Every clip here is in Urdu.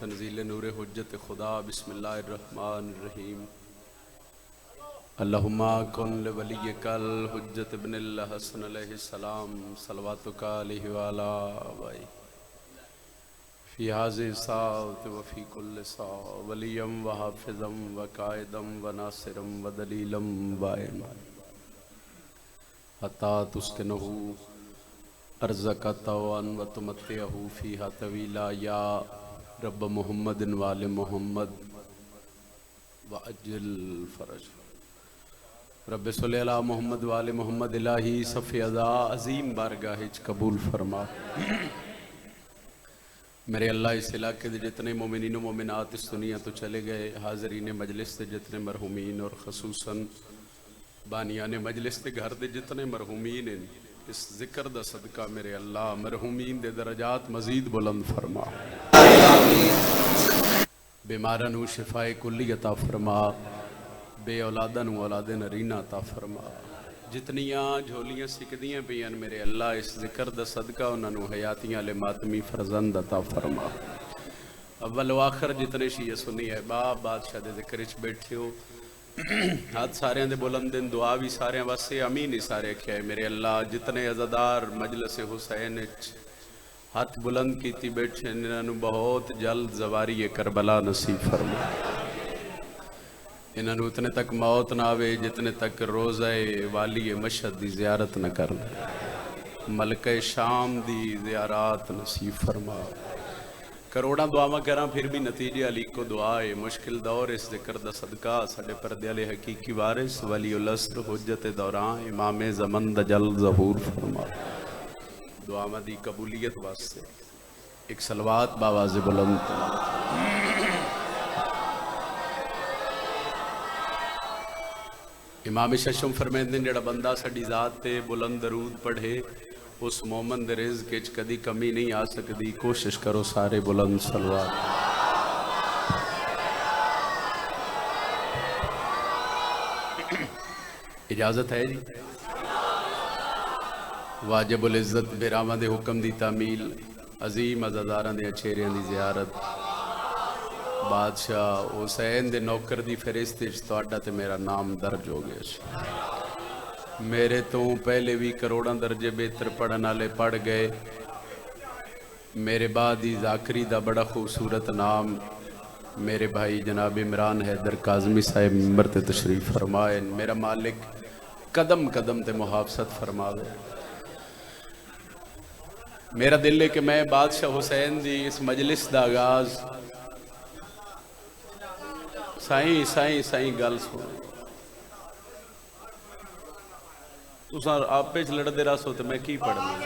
تنزیل نور حجت خدا بسم اللہ الرحمن الرحیم اللہم کن لولیک الحجت ابن الحسن علیہ السلام صلواتک علیہ وعلا آبائی فی حاضر ساعت وفی کل ساعت ولیم وحافظم وقائدم وناصرم ودلیلم وائم حتی تسکنہو ارزق طوعاً وتمتعہ فیہا طویلا یا رب محمد وآل محمد وعجل فرج رب صلی اللہ محمد وآل محمد الہی صفی ازا عظیم بارگاہ قبول فرما۔ میرے اللہ اس علاقے دے جتنے مومنین و مومنات اس دنیا تو چلے گئے، حاضرین مجلس دے جتنے مرحومین اور خصوصاً بانیان مجلس دے گھر دے جتنے مرحومین ہیں، اس ذکر دا صدقہ میرے اللہ مرحومین دے درجات مزید بلند فرما، بیمارانو شفائے کلی عطا فرما، بے اولادانو اولاد نرینہ عطا فرما، جتنیاں جھولیاں سکدیاں پیاں میرے اللہ اس ذکر دا صدقہ انہوں حیاتیاں لے ماتمی فرزند عطا فرما۔ اول و آخر جتنے شیعہ سنی احباب بادشاہ دے ذکر اچ بیٹھے ہو، ہاتھ سارے دے بلند دن دعا بھی سارے واسے امین ہی سارے کیا ہے میرے اللہ، جتنے عزادار مجلس حسین ہاتھ بلند کیتی بیٹھے انہوں بہت جلد زواری کربلا نصیب فرما، انہوں اتنے تک موت نہ آوے جتنے تک روزہ والی مشہد دی زیارت نہ کر ملکہ شام دی زیارات نصیب فرما۔ کروڑا دعا کراں پھر بھی نتیجے علی کو دعا ہے، مشکل دور اس ذکر دا صدقہ ساڑھے پردے علی حقیقی وارث ولی الاسر حجت دوران امام زمن دا جل ظہور فرما۔ دعا دی قبولیت واسطے ایک صلوات باواز بلند۔ امام ششم فرمیندے جڑا بندہ ساڑی ذات تے بلند درود پڑھے اس مومن دے رزق اچ کدی کمی نہیں آ سکتی، کوشش کرو سارے بلند صلوات۔ اجازت ہے جی؟ واجب العزت بیراواں دے حکم دی تعمیل، عظیم عزاداراں دے اچھیریاں دی زیارت، بادشاہ حسین دے نوکر دی فہرست وچ تہاڈا تے میرا نام درج ہو گیا۔ میرے تو پہلے بھی کروڑاں درجے بہتر پڑھن والے پڑھ گئے، میرے بعد ہی ذاکری دا بڑا خوبصورت نام میرے بھائی جناب عمران حیدر کاظمی صاحب ممبر تے تشریف فرمائے، میرا مالک قدم قدم تے محافظت فرماوے۔ میرا دل ہے کہ میں بادشاہ حسین دی اس مجلس دا آغاز سائیں گل سنو، تساں آپ پیچ لڑ دے رہا سو تو میں کی پڑھ لوں؟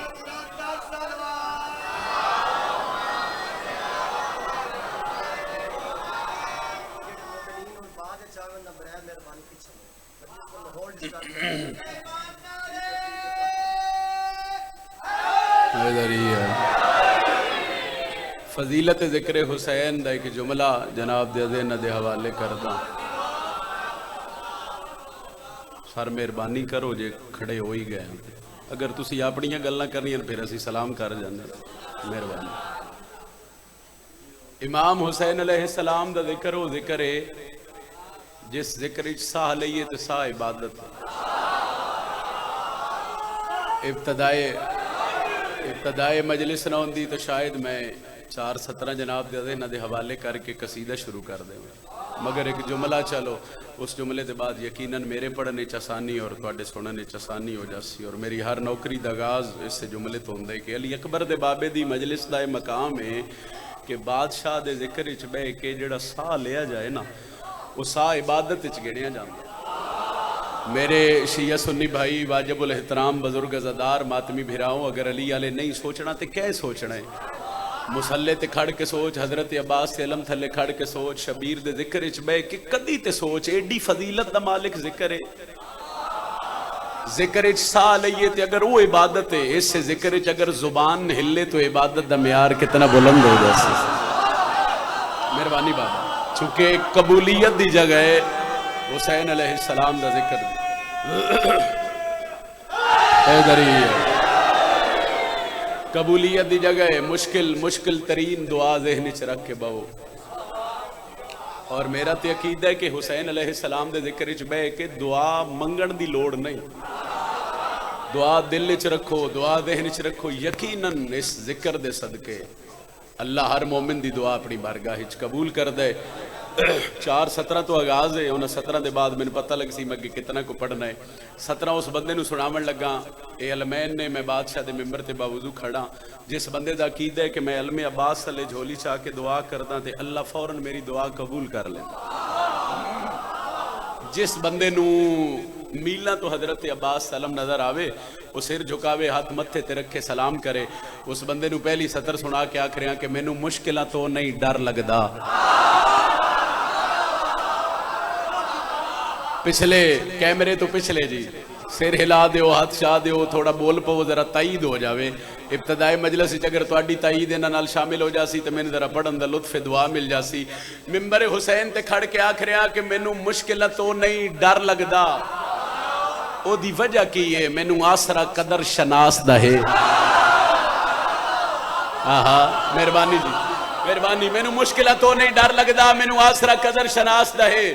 فضیلت ذکر حسین دا ایک جملہ جناب دے ذہن دے حوالے کردہ، سر مہربانی کرو جے کھڑے ہو ہی گئے، اگر تسی اپنیاں گلاں کرنی ہیں پھر اسی سلام کر جاندے، مہربانی۔ امام حسین علیہ السلام دا ذکر ہو ذکر ہے جس ذکر اچ ساہ لئیے تو ساہ عبادت ہے۔ ابتدائے مجلس نہ ہوندی تو شاید میں 4:17 جناب دے ذہن دے حوالے کر کے قصیدہ شروع کر دیں، مگر ایک جملہ چلو اس جملے دے بعد یقیناً میرے پڑھنے چسانی اور تواڈے سننے چسانی ہو جاسی، اور میری ہر نوکری دا آغاز اس سے جملے تو ہوندے کہ علی اکبر دے بابے دی مجلس دا مقام ہے کہ بادشاہ دے ذکر وچ بہ کے جڑا ساہ لیا جائے نا وہ ساہ عبادت وچ گنیا جاندا۔ میرے شیعہ سنی بھائی واجب الاحترام بزرگ عزادار ماتمی بھراؤں، اگر علی والے نہیں سوچنا تے کیا سوچنا ہے؟ مسلے تے کھڑ کے سوچ، حضرت عباس تے علم تھلے کھڑ کے سوچ، شبیر دے ذکر اچ بے کہ کدی تے سوچ، ایڈی فضیلت دا مالک ذکر ہے، ذکر اچ سا لئیے تے اگر وہ عبادت ہے، اس سے ذکر اچ اگر زبان ہلے تو عبادت دا معیار کتنا بلند ہو جاسی۔ مہربانی بابا، چونکہ قبولیت دی جگہ ہے حسین علیہ السلام دا ذکر اے دری ہے قبولیت دی جگہ مشکل ترین دعا ذہن چ رکھ کے بہو. اور میرا تے عقیدہ ہے کہ حسین علیہ السلام دے ذکر وچ بہ کے دعا منگن دی لوڑ نہیں. دعا دل وچ رکھو، دعا ذہن وچ رکھو. یقیناً اس ذکر دے صدقے اللہ ہر مومن دی دعا اپنی بارگاہ وچ قبول کر دے. 4:17 تو آغاز ہے. انہاں 17 دے بعد میں پتہ لگ سی میں کتنا کو پڑھنا ہے. 17 اس بندے نو سناون لگا. اے علمین نے میں بادشاہ دے ممبر تے باوضو کھڑا. جس بندے دا عقیدہ ہے کہ میں علم عباس تھلے جھولی چاہ کے دعا کردا تے اللہ فوراً میری دعا قبول کر لے. جس بندے نو میلاں تو حضرت عباس سلام نظر آوے وہ سر جھکاوے ہاتھ متھے تے رکھے سلام کرے. اس بندے نو پہلی سطر سنا کے آکھریاں کہ مینوں مشکلاں تو نہیں ڈر لگدا. پچھلے کیمرے تو پچھلے جی سر ہلا دیو، ہاتھ شاہ دیو، تھوڑا بول پو ذرا تائید ہو جاوے. ابتدائی مجلس اگر تواڈی تائید انہاں نال شامل ہو جاسی تے مینوں ذرا پڑھن دا لطف دعا مل جاسی. ممبر حسین تے کھڑ کے آکھ رہا کہ مینوں مشکل تو نہیں ڈر لگدا. او دی وجہ کی ہے مینوں آسرا قدر شناس دا ہے. مہربانی جی مہربانی. مینوں مشکل تو نہیں ڈر لگدا، مینوں آسرا قدر شناس دا ہے.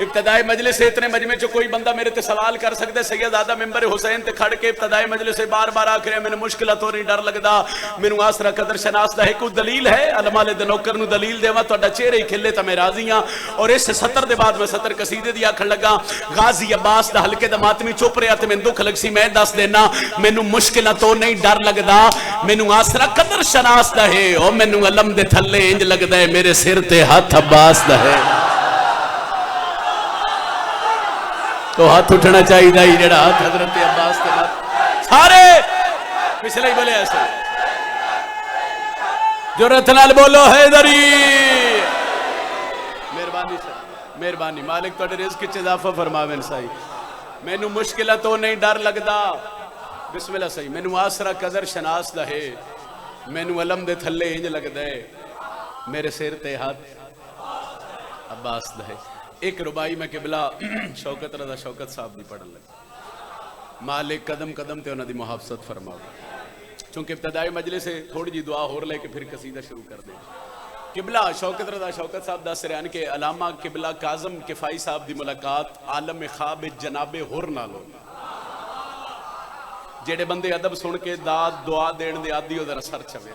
ابتدائی مجلس سے اتنے مجمع چ کوئی بندہ میرے تے سوال کر سکتے. سید آدھا ممبر حسین تے کھڑ کے ابتدائی مجلس سے بار بار آکھ رہے ہیں مینوں مشکل تو نہیں ڈر لگدا، مینوں آسرا قدر شناس دا ہے. کوئی دلیل ہے؟ علماء دے نوکر نو دلیل دیواں تہاڈا چہرہ ہی کھلے تے میں راضی ہاں. اور اس 70 دے بعد میں 70 قصیدے دی آکھن لگا. غازی عباس دا حلقے دا ماتمی چپ رہا تے مینوں دکھ لگ سی. میں دس دینا مینوں مشکل تو نہیں ڈر لگدا، مینوں آسرا قدر شناس دا ہے. او مینوں علم دے تھلے انج لگدا ہے میرے سر تے ہاتھ عباس دا ہے. تو ہاتھ اٹھنا چاہیے جڑا ہاتھ حضرت عباس کے ہاتھ سارے پچھلے ہی بولے ایسے جرأت نال بولو حیدری. مہربانی سر مہربانی. مالک تہاڈے رزق وچ اضافہ فرماویں. صحیح مینوں مشکل تو نہیں ڈر لگدا. بسم اللہ. صحیح مینوں آسرا قدر شناس دا ہے. مینوں علم دے تھلے انج لگدا ہے میرے سر تے ہاتھ عباس دا ہے. ایک ربائی میں قبلہ شوکت رضا شوکت صاحب دی پڑھن لگا. مالک قدم قدم تے انہاں دی محافظت فرماؤ. چونکہ ابتدائی مجلس سے تھوڑی جی دعا ہور لے کے پھر قصیدہ شروع کر دیں. قبلہ شوکت رضا شوکت صاحب دس رہے ہیں کہ علامہ قبلہ کاظم کفائی صاحب دی ملاقات عالم خواب جناب ہور نال ہوئی. جڑے بندے ادب سن کے داد دعا دین دے عادی ہو ذرا سر چوے.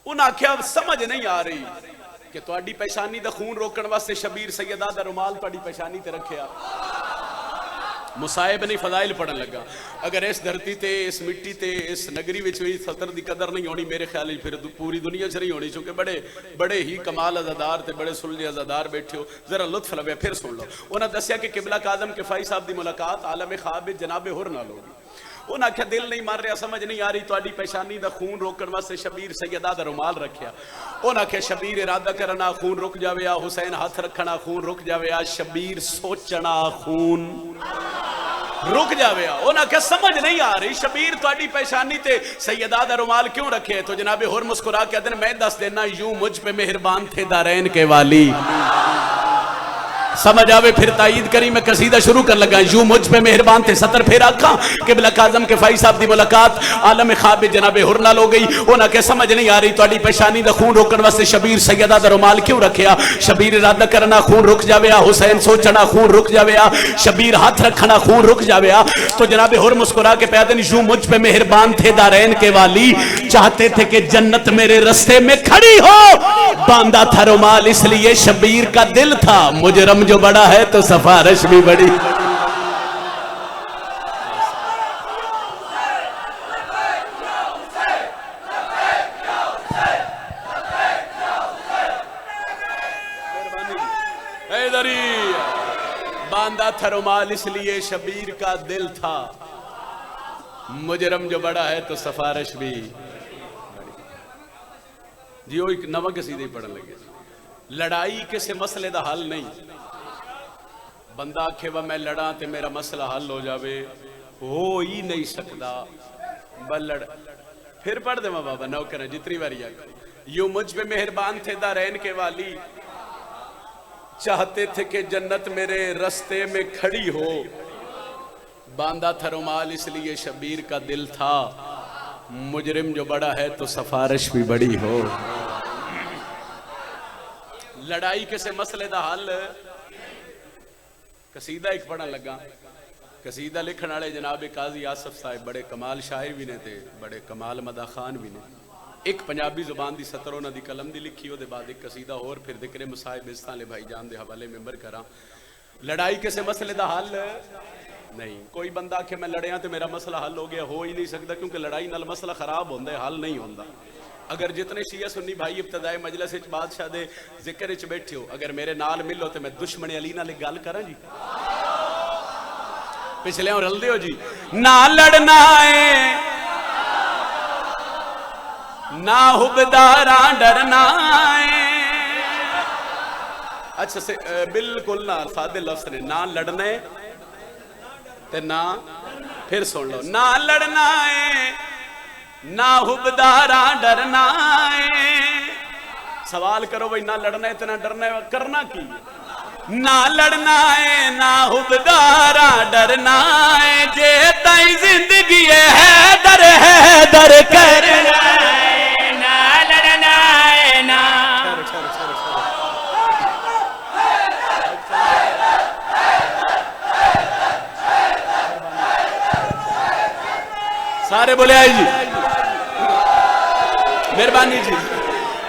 انہاں آکھیا سمجھ نہیں آ رہی کہ تواڈی پیشانی دا خون روکن واسطے شبیر سیدہ دا رومال تواڈی پیشانی تے رکھیا. مصائب نہیں فضائل پڑھن لگا. اگر اس دھرتی تے اس مٹی تے اس نگری وچ ہوئی سطر دی قدر نہیں ہونی میرے خیال پھر پوری دنیا چ نہیں ہونی. چونکہ بڑے ہی کمال عزادار تے بڑے سلجھ عزادار بیٹھے ہو. ذرا لطف لوے پھر سن لو. انہاں دسیا کہ قبلہ کاظم کفائی صاحب دی ملاقات عالم خواب جناب ہور نال ہوگی. انہاں کہا دل نہیں مار رہا سمجھ نہیں آ رہی تواڈی پیشانی دا خون روکن واسطے شبیر سیدہ دا رومال رکھیا. انہاں کہا شبیر ارادہ کرنا خون رک جاوے. حسین ہاتھ رکھنا خون رک جاوے. شبیر سوچنا خون رک جاوے. انہاں کہا سمجھ نہیں آ رہی شبیر تواڈی پیشانی تے سیدہ دا رومال کیوں رکھے. تو جناب ہور مسکرا کے دن میں دس دینا یوں مجھ پہ مہربان تھے دارین کے والی. سمجھ آوے پھر تائید کری. میں قصیدہ شروع کر لگا. یوں مجھ پہ مہربان تھے سطر پھر آکھاں قبلہ کاظم کفائی صاحب دی ملاقات عالم خواب جناب ہور نال ہو گئی. انہاں کہ سمجھ نہیں آ رہی تواڈی پیشانی دا خون روکن واسطے شبیر سیدہ دا رومال کیوں رکھیا. شبیر ارادہ کرنا خون رک جاوے. حسین سوچنا خون رک جاوے. شبیر ہاتھ رکھنا خون رک جاوے. تو جناب ہور مسکرا کے پیادن یوں مجھ پہ مہربان تھے دارین کے والی. چاہتے تھے کہ جنت میرے رستے میں کھڑی ہو. باندھا تھا رومال اس لیے شبیر کا دل تھا. مجرم جو بڑا ہے تو سفارش بھی بڑی. باندھا تھا رومال اس لیے شبیر کا دل تھا. مجرم جو بڑا ہے تو سفارش بھی. جی وہ ایک نواں قصیدہ ہی پڑھن لگے. لڑائی کسی مسئلے دا حل نہیں. بندہ آکھے وا میں لڑاں تے میرا مسئلہ حل ہو جاوے ہو ہی نہیں سکتا. بلڑ پھر پڑھ دے بابا نوکر جتنی باری آگا. یوں مجھ پہ مہربان تھے دارین کے والی. چاہتے تھے کہ جنت میرے رستے میں کھڑی ہو. باندھا تھا رومال اس لیے شبیر کا دل تھا. مجرم جو بڑا ہے تو سفارش بھی بڑی ہو. لڑائی کسے مسئلے دا حل قصیدہ ایک پڑھن لگا. قصیدہ لکھن والے جناب قاضی آصف صاحب بڑے کمال شاعر بھی نے تے بڑے کمال مداح خان بھی نے. ایک پنجابی زبان دی سطر انہاں دی قلم دی لکھی او دے بعد ایک قصیدہ اور پھر ذکر مصائب استان لے بھائی جان دے حوالے ممبر کراں. لڑائی کسے مسئلے دا حل نہیں. کوئی بندہ کہ میں لڑیاں تے میرا مسئلہ حل ہو گیا, ہو ہی نہیں سکتا, کیونکہ لڑائی نال مسئلہ خراب ہوندا ہے, حل نہیں ہوندا. اگر جتنے شیعہ سنی بھائی ابتدائی مجلس وچ بادشاہ دے ذکر وچ بیٹھے ہو, اگر میرے نال ملو تے میں دشمن علی نال گل کراں جی, پچھلے ہوں رل دے ہو جی. نہ لڑنا ہے نہ حبداراں ڈرنا ہے. اچھا سے بالکل نہ سادے لفظ نے, نہ لڑنے تے نہ, پھر سن لو, نہ لڑنا ہے نہ حبداراں ڈرنا ہے. سوال کرو بھئی نہ لڑنا ہے تے نہ ڈرنا ہے, کرنا کی؟ نہ لڑنا ہے نہ حبداراں ڈرنا ہے, جے تائیں زندگی ہے در کرنا ہے. نہ لڑنا ہے نہ سارے بولے آئی جی, مہربانی جی.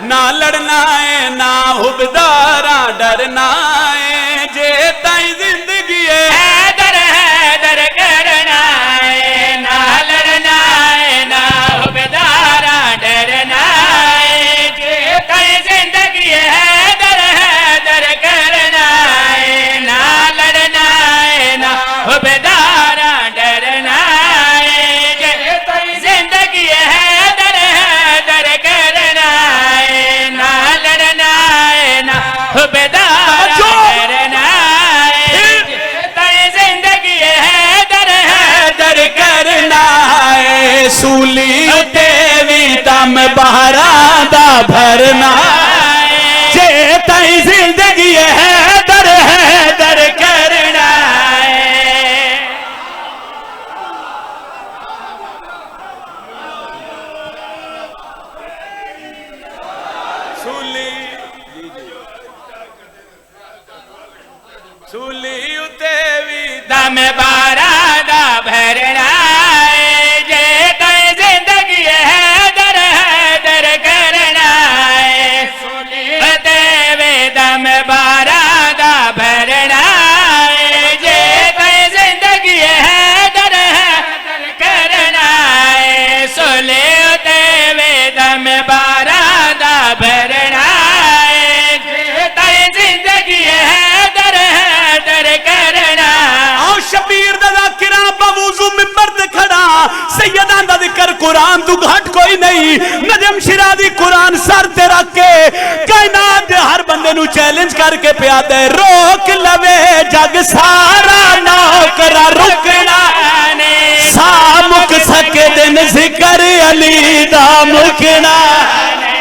نہ لڑنا ہے نہ حبداراں ڈرنا ہے, جے تائیں زندگی ہے در کرنا ہے. نہ لڑنا ہے نہ حبداراں ڈرنا ہے, جے تائیں زندگی ہے در کرنا ہے. نہ لڑنا ہے نہ حبداراں ڈرنا ہے, جے تائیں زندگی ہے در کرنا ہے. نہ لڑنا ہے نہ حبداراں ڈرنا ہے, جے تائیں زندگی ہے در کرنا ہے. سولی اتے وی دم بہراں دا بھرنا ہے, جے تائیں زندگی ہے در کرنا ہے. سولی اتے وی دم بہراں دا بھرنا ہے, جے تائیں زندگی ہے در کرنا ہے. سولی اتے وی دم بہراں دا بھرنا ہے, جے تائیں زندگی ہے در کرنا ہے. سولی اتے وی دم بہراں دا بھرنا ہے, جے تائیں زندگی ہے در کرنا. آؤ شبیر دا ذاکرہ بوضو ممبر دے کھڑا, سیدان دا ذکر قرآن تو گھٹ کوئی نہیں. نجم شرازی قرآن سر تے رکھ کے کائنات دے ہر بندے نو چیلنج کر کے پیا دے, روک لوے جگ سارا نوکرا رکنا نے, سا مک سکے دن ذکر علی دا مکنا نے.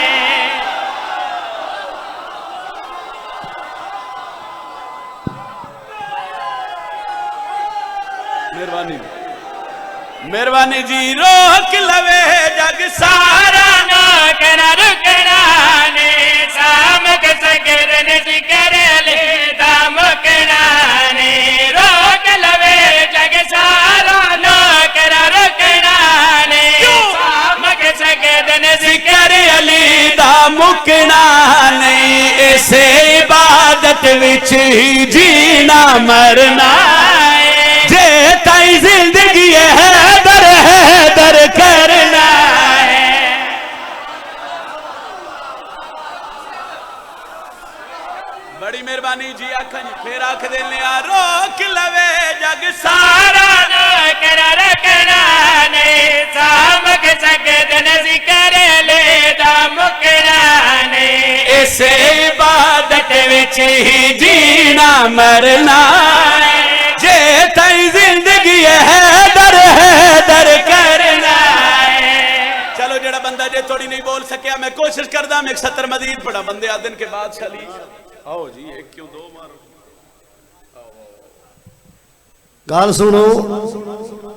مہربانی جی. روک لوے جگ سارا نوکرا رکنا نے, سامک سکے دن ذکر علی دا مکنا نے. روک لوے جگ سارا نوکرا رکنا نے, سامک سکے دن ذکر علی دا مکنا نہیں. اسے عبادت وچ ہی جینا مرنا ہے, جے تائیں زندگی ہے در کرنا ہے. بڑی مہربانی جی. آکھاں جی پھر آکھ دینے آ, روک لوے جگ سارا نوکرا رکھنا نے, سامک سکے دن ذکر علی دا مکنا نے. اسے عبادت وچ ہی جینا مرنا ہے, جے تائیں زندگی ہے در کرنا ہے. چلو جڑا بندہ جے تھوڑی نہیں بول سکیا, میں کوشش کردہ میں ایک سطر مزید پڑھا. بندے آدن کے بعد چلی آؤ جی, ایک کیوں دو مارو. گل سنو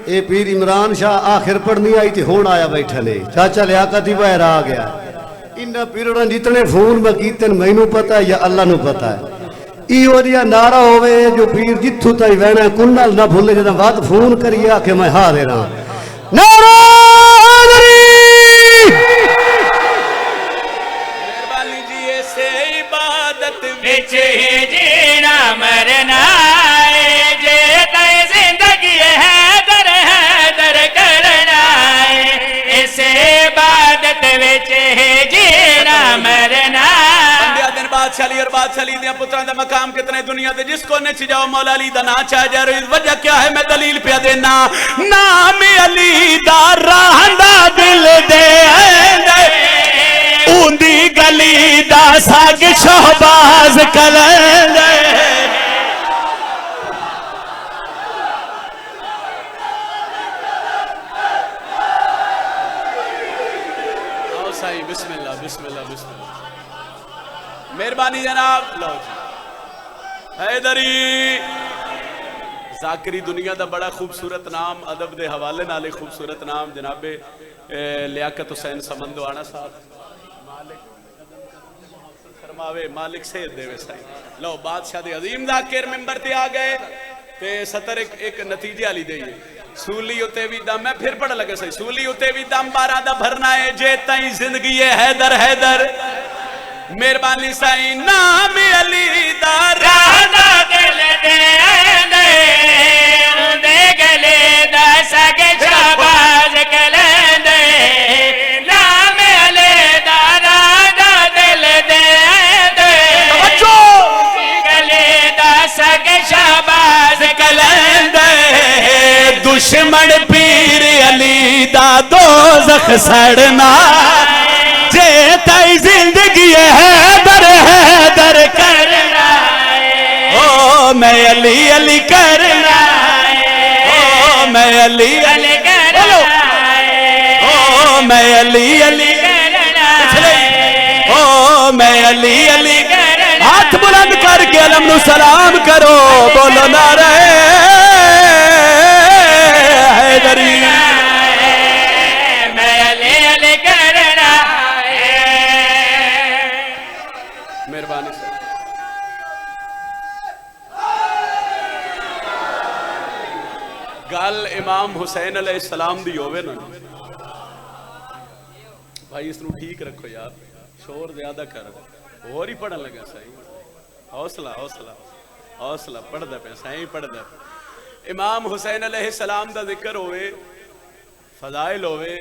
اے پیر عمران شاہ آخر پڑھنی آئی تھی ہون آیا بیٹھا لے چاچا لیاقتی باہر آ گیا انہاں پیرڑاں جتنے فون میں کیتن مینوں پتہ ہے یا اللہ نو پتہ ہے ایو جیا نعرہ ہوئے جو پیر جتھوں تائی وینا کنال نہ بھولے جدا وقت فون کریے کہ میں حاضر ہاں نعرہ حیدری مہربانی جی ایسے عبادت وچ ہی جینا مرنا ہے جے تے زندگی حیدر حیدر کرنا ہے اس عبادت وچ ہی جینا مرنا بادشاہ علی اور بادشاہ علی دیا پتران دا مقام کتنے دنیا دے جس کو نچ جاؤ مولا علی دا نا چاہ جا رہی وجہ کیا ہے میں دلیل پہ دینا نام علی دا راہندہ دل دے اوندی گلی دا ساگ شہباز کلن دے آؤ سائی بسم اللہ بسم اللہ بسم اللہ مہربانی جناب لو جی حیدری ذاکری دنیا دا بڑا خوبصورت نام ادب دے حوالے نالے خوبصورت نام جناب لیاقت حسین سمندو آنا صاحب فرماوے مالک سید دے ویسائی لو بادشاہ دے عظیم ذاکر ممبر تے آ گئے تے ستر ایک نتیجے علی دے سولی اتے بھی دم میں پھر پڑھ لگا سہی سولی اتے بھی دم بارہ دا بھرنا ہے جے تائیں زندگی ہے حیدر حیدر مہربانی سائیں نام علی دا راہندہ دل دے دے گلے دا سگ شہباز کلن دے نام علی دا راہندہ دل دے گلے دا سگ شہباز کلن دے دشمن پیر علی دا دوزخ سڑنا جے تائی زندگی حیدر حیدر کرنا او میں علی علی کرنا او میں علی علی کرنا او میں علی علی کرنا او میں علی علی کرنا ہاتھ بلند کر کے علم نو سلام کرو بولو نعرہ حیدری گل امام حسین علیہ السلام دی ہوئے نا بھائی اس نو ٹھیک رکھو یار شور زیادہ کر اور ہی پڑھن لگا سائیں حوصلہ حوصلہ حوصلہ پڑھ دے پہ سائیں پڑھ دے پہ امام حسین علیہ السلام دا ذکر ہوئے فضائل ہوئے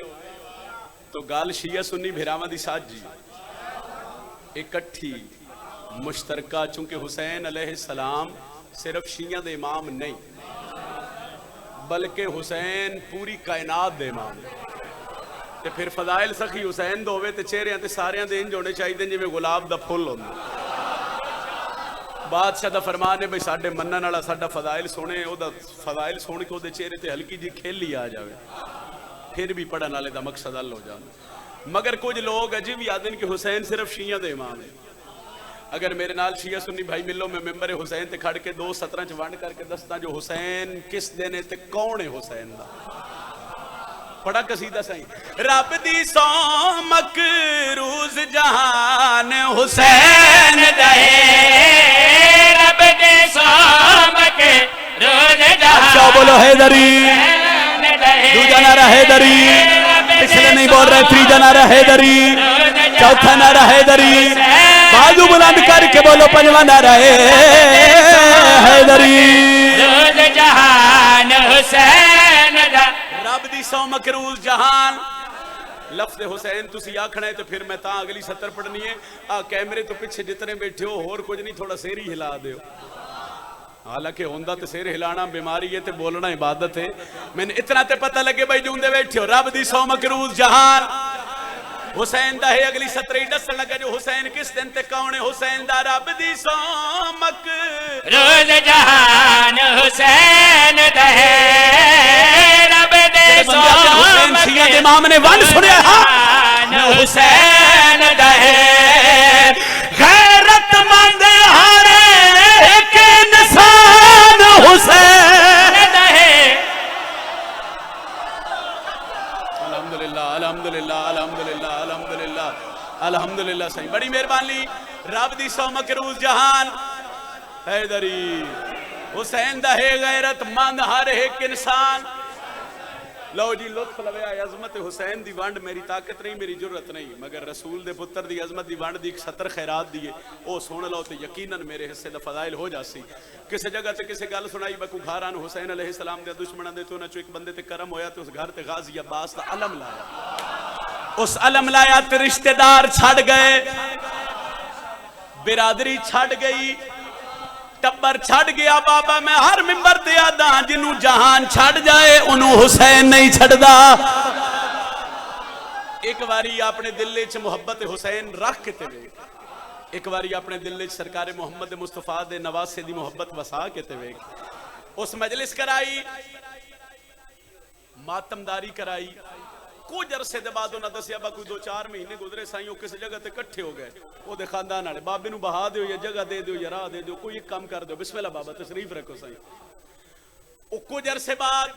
تو گال شیعہ سنی بھیراما دی ساتھ جی اکٹھی مشترکہ چونکہ حسین علیہ السلام صرف شیعہ دے امام نہیں بلکہ حسین پوری کائنات دے امام تے پھر فضائل سخی حسین دو ہوئے تے چہرے تے سارے دے انج ہونے چاہیے جویں گلاب دا پھول ہوندا بادشاہ دا فرمان ہے بھئی ساڈے منن والا ساڈا فضائل سونے او دا فضائل سن کے او دے چہرے تے ہلکی جی کھیلی آ جاوے پھر بھی پڑھن والے دا مقصد حل ہو جانا مگر کچھ لوگ عجیب بھی آدھن کہ حسین صرف شیعہ دے امام ہے اگر میرے نال شیعہ سنی بھائی ملو میں ممبر حسین تے کھڑ کے 2:17 ونڈ کر کے دستا جو حسین کس دینے تے کون ہے حسین دا پڑا قصیدہ سائیں رب دی سو مکروز جہان حسین دے رب دی سو مکروز جہان اچھا بولو حیدری دوجہ نعرہ حیدری پچھلے نہیں بول رہے تیجا نعرہ حیدری چوتھا نعرہ حیدری بازو بلند کر کے بولو پنجواں نعرہ حیدری روز جہان حسین دا رب دی سو مکروز جہان لفظ حسین تسی آکھنا ہے تو پھر میں تاں اگلی 70 پڑھنی ہے کیمرے تو پیچھے جتنے بیٹھے ہو اور کچھ نہیں تھوڑا سیری ہلا دے حالانکہ ہوندہ تے سیر ہلانا بیماری ہے تے بولنا عبادت ہے میں نے اتنا تے پتہ لگے بھائی جوندے بیٹھے ہو رب دی سو مکروز جہان حسین دا ہے اگلی 17 دسن لگا جو حسین کس دن تے کون ہے حسین دا رب دی سو مکروز جہان حسین دا ہے رب دی سو حسین شیعہ امام نے ون سنیا حسین دا ہے غیرت مند ہر ایک انسان حسین والی رب دی سو مکروز جہان حیدری حسین دا ہے غیرت مند ہر ایک انسان لو جی لطف لوے آئے عظمت حسین دی وانڈ میری طاقت نہیں میری جرت نہیں مگر رسول دے پتر دی عظمت دی وانڈ دی ایک 70 خیرات دیئے او سون لو تے یقیناً میرے حصے دا فضائل ہو جاسی کسی جگہ تے کسی گل سنائی بکو گھاران حسین علیہ السلام دے دشمنان دے تو نہ چو ایک بندے تے کرم ہویا تے اس گھر تے غازی عباس دا علم لایا اس علم لایا تے رشتہ دار چھڑ گئے برادری چھڑ گئی ٹبر چھڑ گیا بابا میں ہر ممبر تے آدھا جنہوں جہان چھڑ جائے انہوں حسین نہیں چھڑ دا ایک واری اپنے دل چ محبت حسین رکھ کے تے ایک واری اپنے دل چ سرکار محمد مصطفیٰ دے نواسے دی محبت وسا کے تے اس مجلس کرائی ماتمداری کرائی کچھ عرصے دے بعد انہاں دسیا با کوئی 2-4 مہینے گزرے سائیوں کس جگہ تے کٹھے ہو گئے او دے خاندان والے بابے نو بہا دیو یا جگہ دے دیو یا راہ دے دیو کوئی ایک کام کر دیو بسم اللہ بابا تشریف رکھو سائیں او کچھ عرصے بعد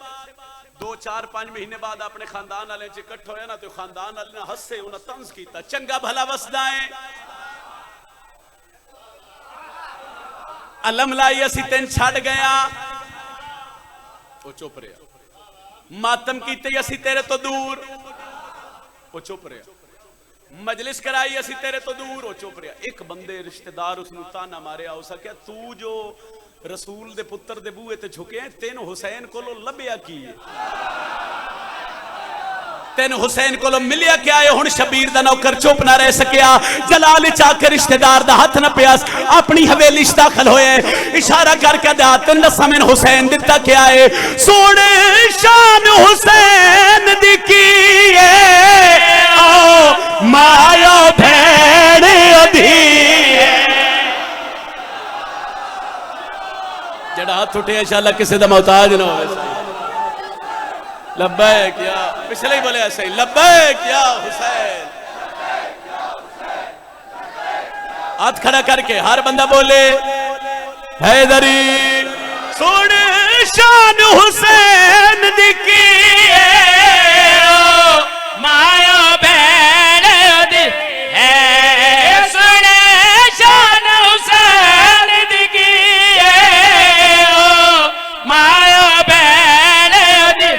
2-4-5 مہینے بعد اپنے خاندان والے چ اکٹھ ہویا نا تے خاندان والے نے ہسے انہاں طنز کیتا چنگا بھلا وسدا ہے علم لائی اسی تین چھڑ گیا او چپ رہا ماتم کیتے اسی تیرے تو دور وہ چپ رہا مجلس کرائی اسی تیرے تو دور وہ چپ رہا ایک بندے رشتہ دار اس نے تانا ماریا اسا کیا تو جو رسول دے پتر دے بوئے تے جھکے ہیں تین حسین کو لو لبیا کی تین حسین کو لو ملیا کیا ہے ہن شبیر دا نوکر چپ نہ رہ سکیا جلال چاہ کے رشتہ دار دا ہاتھ نہ پیاس اپنی حویلی داخل ہوئے اشارہ کر کے دا تن لسمن حسین دیتا کیا ہے سوڑے شان حسین دی کی او مایا بھیڑ ادھی جڑا ہاتھ اٹھے انشاءاللہ کسی دا محتاج نہ ہوئے لبیک یا پچھلے ہی بولے ایسے ہی لبیک یا حسین ہاتھ کھڑا کر کے ہر بندہ بولے حیدری سن شان حسین دکی مایا بین دی ہے سن شان حسین دکی مایا بین دی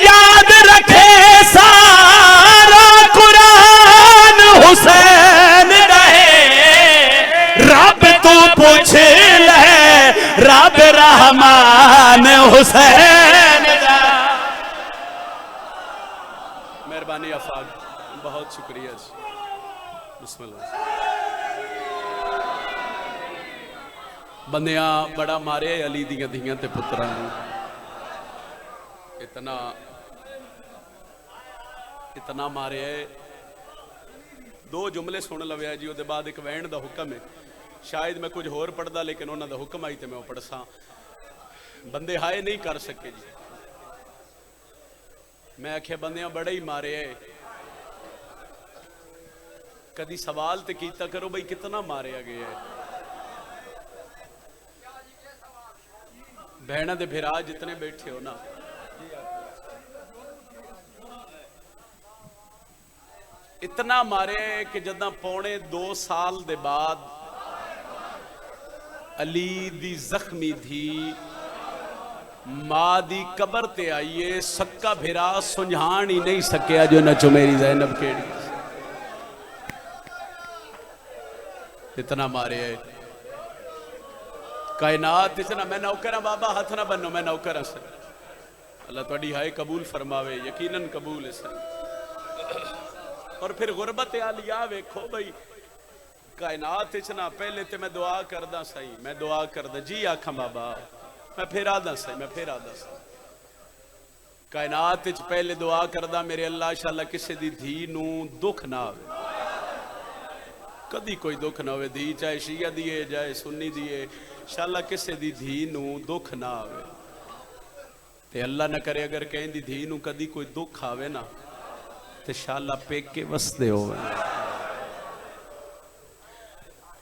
یاد رکھے سارا قرآن حسین رہے رب تو پوچھ لے رب رحمان حسین مہربانی افاق بہت شکریہ بسم اللہ بندیاں بڑا مارے علی دیاں دیاں تے پتران اتنا مارے ہے دو جملے سن لویا جی وہ بعد ایک وین دا حکم ہے شاید میں کچھ اور پڑھ دا لیکن انہوں دا حکم آئی تے میں وہ پڑھ سا بندے ہائے نہیں کر سکے جی میں آکھے بندیاں بڑے ہی مارے ہے کدی سوال تے کیتا کرو بھئی کتنا مارے گئے ہے بہنہ دے بھرا جتنے بیٹھے ہو نا اتنا مارے کہ جدہ پونے 2 سال دے بعد علی دی زخمی تھی ماں دی قبر تے آئیے سکا بھرا سنجھان ہی نہیں سکیا جو نچو میری زینب کیڑی اتنا مارے ہے کائنات اتنا میں نوکرہ بابا ہاتھ نہ بنو میں نوکرہ سے اللہ توڑی ہائے قبول فرماوے یقیناً قبول ہے سر اور پھر غربت عالیہ ویکھو بھئی کائنات اتنا پہلے تے میں دعا کردہ صحیح میں دعا کردہ جی آکھاں بابا میں پھر آدھا صحیح میں پھر آدھا صحیح کائنات اچھ پہلے دعا کردہ میرے اللہ انشاءاللہ کسی دی دھی نو دکھ نہ ہوئے کدی کوئی دکھ نہ ہوئے دھی چاہے شیعہ دیئے جائے سنی دیئے انشاءاللہ کسی دی دھی نو دکھ نہ ہوئے تے اللہ نہ کرے اگر کہیں دی دھی نو کدی کوئی دکھ آوے نا تے انشاءاللہ پیک کے وسدے ہوئے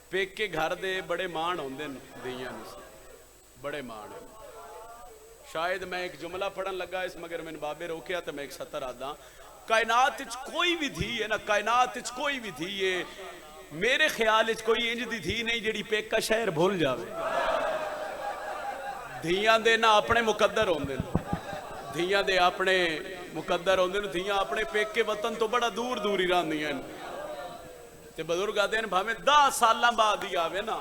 پیک کے گھر دے بڑے مان ہوندے دیاں بڑے مان شاید میں ایک جملہ پڑھن لگا اس مگر میں بابے روکیا تو میں ایک 70 آدھا کائنات اچھ کوئی بھی دھی ہے نا کائنات اچھ کوئی بھی دھی ہے میرے خیال اس کوئی انج دی تھی نہیں جڑی پیکا شہر بھول جاوے دھیاں دے نہ اپنے مقدر ہوندے دھیاں دے اپنے مقدر ہوندے دھیاں اپنے پیکے وطن تو بڑا دور دور ہی راندیاں تے بزرگ آدھے ہیں بھامے 10 سالاں بعد ہی آوے نا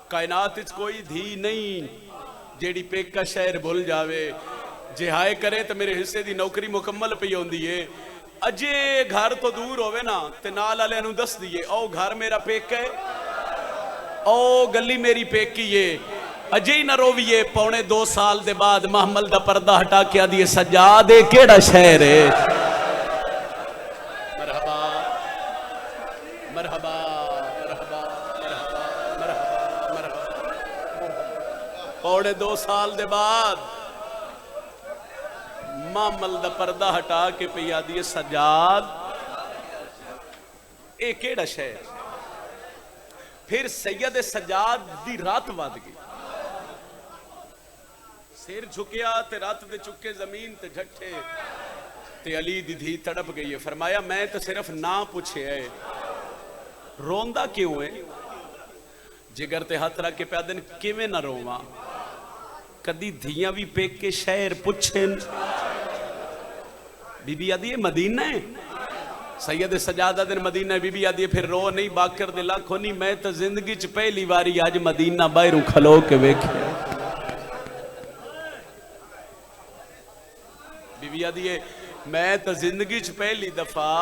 کائنات اس کوئی دھی نہیں جیڑی پیکا شہر بھول جاوے جے ہائے کرے تو میرے حصے دی نوکری مکمل پئی ہوندی ہے اجے گھر تو دور ہوئے نا تے نال والے نوں دس دیے او گھر میرا پیکا ہے او گلی میری پیکی ہے اجے ہی نہ روویے 2.25 سال دے بعد محمل دا پردہ ہٹا کے آدھیے سجادے کیڑا شہر ہے مرحبا مرحبا مرحبا مرحبا مرحبا 2.25 سال دے بعد محمل دا پردہ ہٹا کے پہ آدھیے سجاد اے کیڑا شہر پھر سید سجاد دی رات واد گئی سیر جھکیا تے رات دے چکے زمین تے جھٹے تے علی دی دھی تڑپ گئی ہے فرمایا میں تو صرف نہ پوچھے ہے روندہ کیوں ہے جگر تے ہاتھ رکھ کے پیادن کیویں نہ رواں کدی دھیاں بھی پیک کے شہر پوچھن بی بی آدھی ہے مدینہ ہے سید سجادہ دن مدینہ بی بی آدھی ہے پھر رو نہیں باکر دے لاکھوں نہیں میں تو زندگی چ پہلی واری آج مدینہ باہروں کھلو کے ویکھے بی بی آدھی ہے میں تو زندگی چ پہلی دفعہ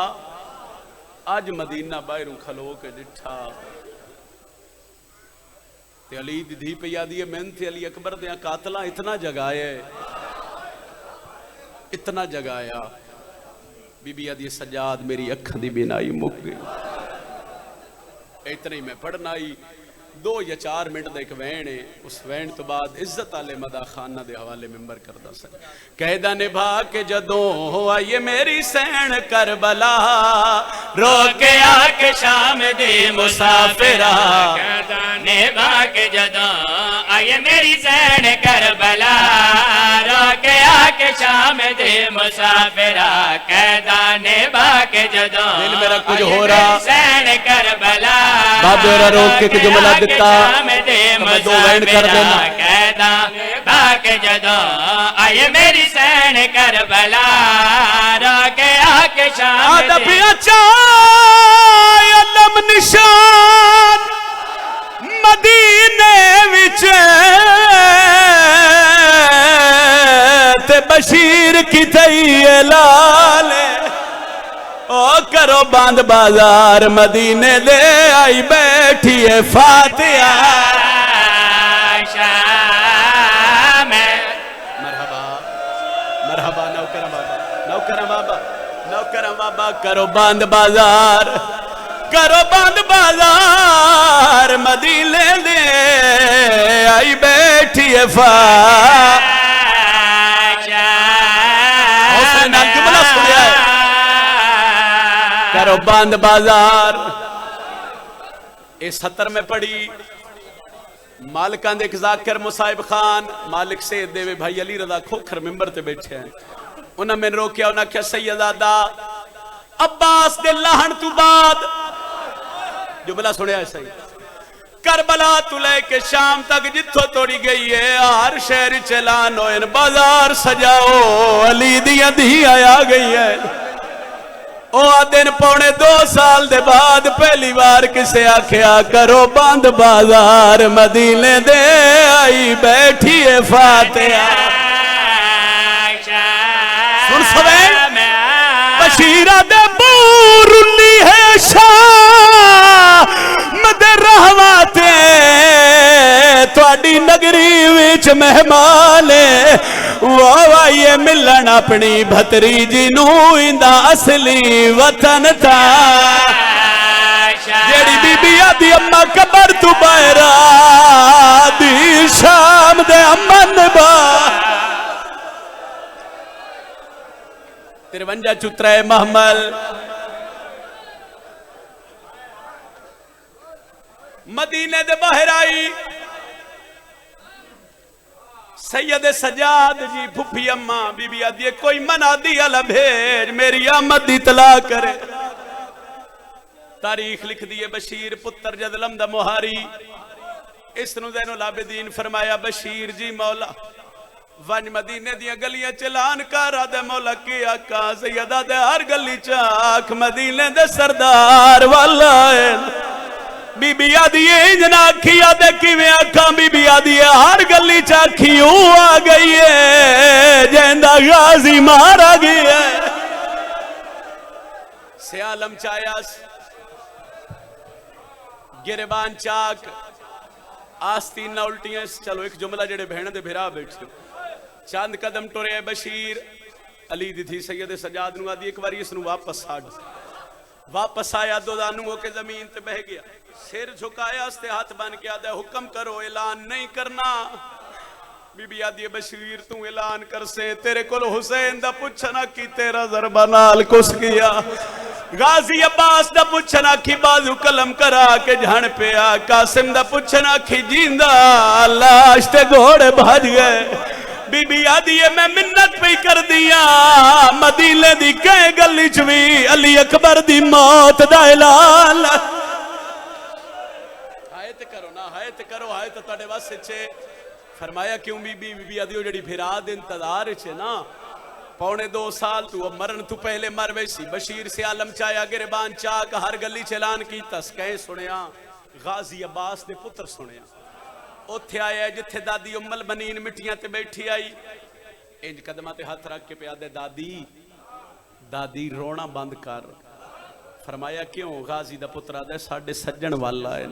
آج مدینہ باہروں کھلو کے ڈٹھا تے علی دی دھی پہ آدھی ہے میں تے علی اکبر دیاں قاتلہ اتنا جگایا اتنا جگایا بی بی آدھی سجاد میری اکھاں دی بینائی مک گئی اتنا ہی میں پڑھنا ہی 2 یا 4 منٹ دے ایک وین ہے اس وین تو بعد عزت آلے مدہ خانہ دے حوالے ممبر کردہ سن قیدہ نبھا کے جدوں ہو آئیے میری سین کربلا رو کے آکے شام دی مسافرہ قیدہ نبھا کے جدوں آئیے میری سین کربلا رو کے آکے شام دی مسافرہ قیدہ نبھا کے جدوں دل میرا کچھ ہو رہا سین کربلا بابے را روک کے جملہ دیتا میں 2 وین کر دینا قیدہ بھاگ جدوں آئے میری سین کربلا روکے آکے شام آدھا پیا چاہے علم نشان مدینے وچے تے بشیر کی تھئی لالے او کرو باند بازار مدینے دے آئی بیٹھی ہے فاتحہ شام مرحبا مرحبا نوکرم بابا نوکرم بابا نوکرم بابا کرو باند بازار مدینے دے آئی بیٹھی ہے فاتحہ حسین نام جملہ سنیا ہے کرو باند بازار اس 70 میں پڑھی مالکان دیکھ ذاکر مصائب خان مالک سے دیوے بھائی علی رضا کھوکھر ممبر تے بیٹھے ہیں انہاں میں روکیا انہاں کیا سیدادہ عباس دے لہن تو بعد جملہ سنیا ہے صحیح کربلا تو لے کے شام تک جتھو توڑی گئی ہے ہر شہر چلانو ان بازار سجاؤ علی دیاں دھی آیا گئی ہے او دن 2.25 سال دے بعد پہلی بار کسے آکھیا کرو باند بازار مدینے دے آئی بیٹھی ہے فاتحہ سن سوین بشیرہ دے بورلی ہے شام دے رحماتے تواڈی نگری وچ مہمانے یہ ملن اپنی بھتری جنوں اندہ اصلی وطن تا جیڑی بی بی آدھی اممہ کبر تو بائرہ دی شام دے امن با 53 چترے محمل مدینے دے باہر آئی سید سجاد جی پھپھی اماں بی بی آدھی کوئی منادی علا بھیج میری آمد اطلاع کرے تاریخ لکھ دیے بشیر پتر جدلم دا مہاری اس نو زین العابدین فرمایا بشیر جی مولا ونج مدینے دیا گلیاں چلان کارا دے مولا کی آقا سیدہ دے ہر گلی چاک مدینے دے سردار والا ہے بی بی آدھی انجنا کھیا دے کیویں آقا بی بی آدھی ہر گلی چاکھیوں آ گئی ہے جیندہ غازی مارا گیا ہے سیالم چایاس گربان چاک آستین نہ الٹیاں چلو ایک جملہ جڑے بہن دے بھرا بیٹھے چاند قدم ٹورے بشیر علی دی تھی سید سجاد نو آدھی ایک باری اس نو واپس آیا دو دانوں ہو کے زمین تے بہ گیا سر جھکایا اس تے ہاتھ بن کے آدھے حکم کرو اعلان نہیں کرنا بی بی آدھی بشیر تو اعلان کر سے تیرے کل حسین دا پوچھنا کی تیرا ضربہ نال کس کیا غازی عباس دا پوچھنا کی بازو قلم کرا کے جھان پہ آ قاسم دا پوچھنا کی جیندہ لاش تے گھوڑے بھاج گئے بی بی آدھی میں منت پہ کر دیا مدینے دی کہیں گلی چوی علی اکبر دی موت دا اعلان ہائے کرو نا ہائے کرو ہائے تو تاڑے واسے چھے فرمایا کیوں بی بی آدھی ہو جڑی پھرا دے انتظار چھے نا 2.5 سال تو اب مرن تو پہلے مر ویسی بشیر سے عالم چایا گربان چاک ہر گلی چلان کی تس کہیں سنیا غازی عباس دے پتر سنیا اوتھے آیا ہے جتھے دادی ام البنین مٹیاں تے بیٹھی آئی انج قدمہ تے ہاتھ رکھ کے پہ آدھے دادی رونا بند کر فرمایا کیوں غازی دا پتر آدھے ساڑھے سجن والا ہے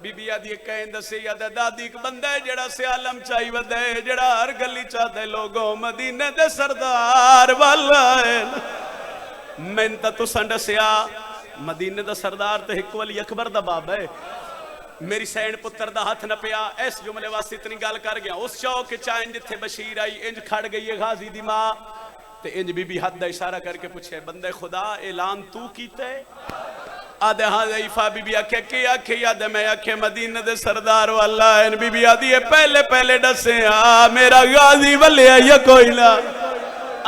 بی بی آدھی کہیں دسے یادہ دادی ایک بندہ ہے جڑا سے عالم چاہی ودے جڑا ہر گلی چاہتے لوگوں مدینے دے سردار والا ہے میں انتا تو سنڈسیا مدینے دا سردار تے ہک ولی اکبر دا باب ہے میری سین پتر دا ہاتھ نہ پیا ایس جملے واسطے اتنی گال کر گیا اس چوک چاہیں جتھے بشیر آئی انج کھڑ گئی ہے غازی دی ماں تے انج بی بی حد دا اشارہ کر کے پوچھے بندے خدا اعلان تو کیتے آدھے ہاں ضعیفہ بی بی آکھے کی آکھے یادے میں آکھے مدینہ دے سردار والا ہے بی بی آدھی ہے پہلے ڈسے میرا غازی والے یا کوئی نہ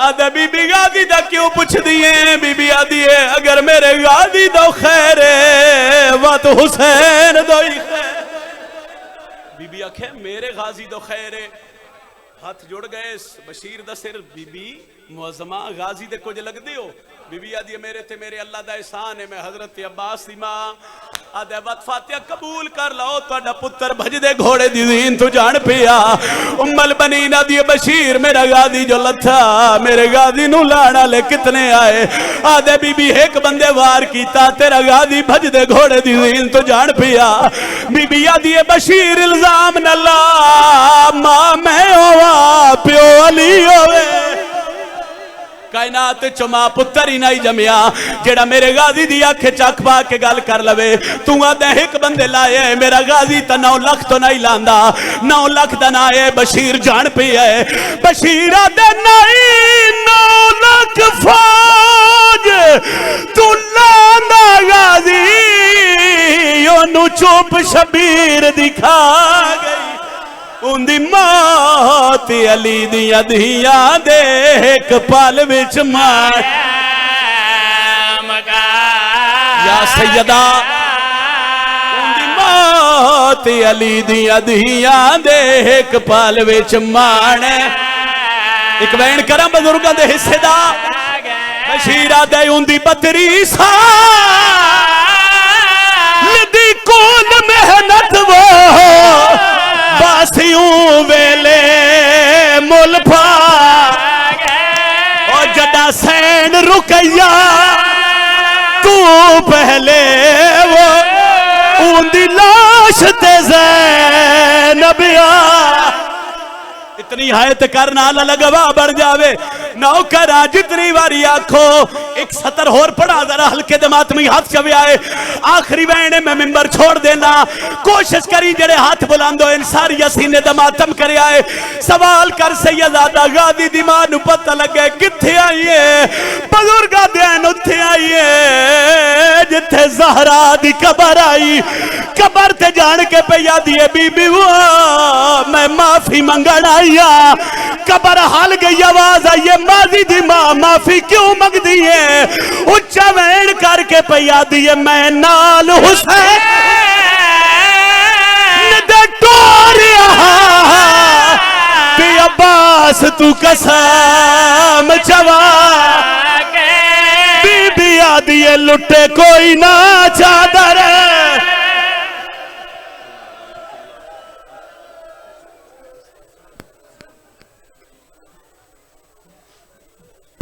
آدھے بی بی غازی دا کیوں پوچھ دیئے بی بی آدھی ہے اگر میرے غازی دو خیر ہے وہ تو حسین دو ہی خیر بی بی آکھے میرے غازی دو خیر ہے ہاتھ جڑ گئے بشیر دا سر بی بی معظمہ غازی دے کچھ لگ دیو بی بی آدھی میرے تے میرے اللہ دا احسان ہے میں حضرت عباس دی ماں آدھے وقت فاتحہ قبول کر لاؤ تو اڈا پتر بھج دے گھوڑے دی زین تو جان پیا ام البنین آدھی بشیر میرا غازی جو لتھا میرے غازی نو لانا لے کتنے آئے آدھے بی بی ایک بندے وار کیتا تیرا غازی بھج دے گھوڑے دی زین تو جان پیا بی بی آدھی بشیر الزام نہ لا ماں میں ہوا پیو علی ہوئے کائنات چما پتر ہی نہیں جمیا جیڑا میرے غازی دی آنکھیں چاک پا کے گل کر لوے تو آدھے ایک بندے لائے میرا غازی تا 9 لکھ تو نہیں لاندا 9 لکھ دا نائے بشیر جان پہ ہے بشیر آدھے نہیں 9 لکھ فوج تو لاندا غازی یونو چوپ شبیر دکھا گئی ان دی موت علی دیا دھیاں دے ایک پال وچ مار یا سیدہ ان دی موت علی دیا دھیاں دے ایک پال وچ مار ایک بین کرم بزرگاں دے حصے دا بشیرہ دے ان دی بطری سال لدی کون محنت وہ باسیوں ویلے مل پا اور جڑا سین رکیا تو پہلے وہ اون دی لاش تے زینب اتنی حایت کرنا لگوا بڑھ جاوے نوکرہ جتنی واری آنکھو ایک سطر ہور پڑا ذرا ہلکے دمات میں ہاتھ چوے آئے آخری وینے میں ممبر چھوڑ دینا کوشش کری جڑے ہاتھ بلاندو انساری سینے دماتم کرے آئے سوال کر سیدادہ غازی دی ماں نو پتہ لگے کتھے آئیے بزرگا دین اتھے آئیے جتھے زہرا دی قبر آئی قبر تے جان کے پہ یادیے بی بی میں معافی منگن آئیا قبر حال گئی آواز آئیے ماضی دی ماں معافی کیوں منگ دیئے اچھا وین کر کے پیا دیئے میں نال حسین دے ٹوریا پی عباس تو قسم چوا بی بی آدیے لٹے کوئی نہ چاہتا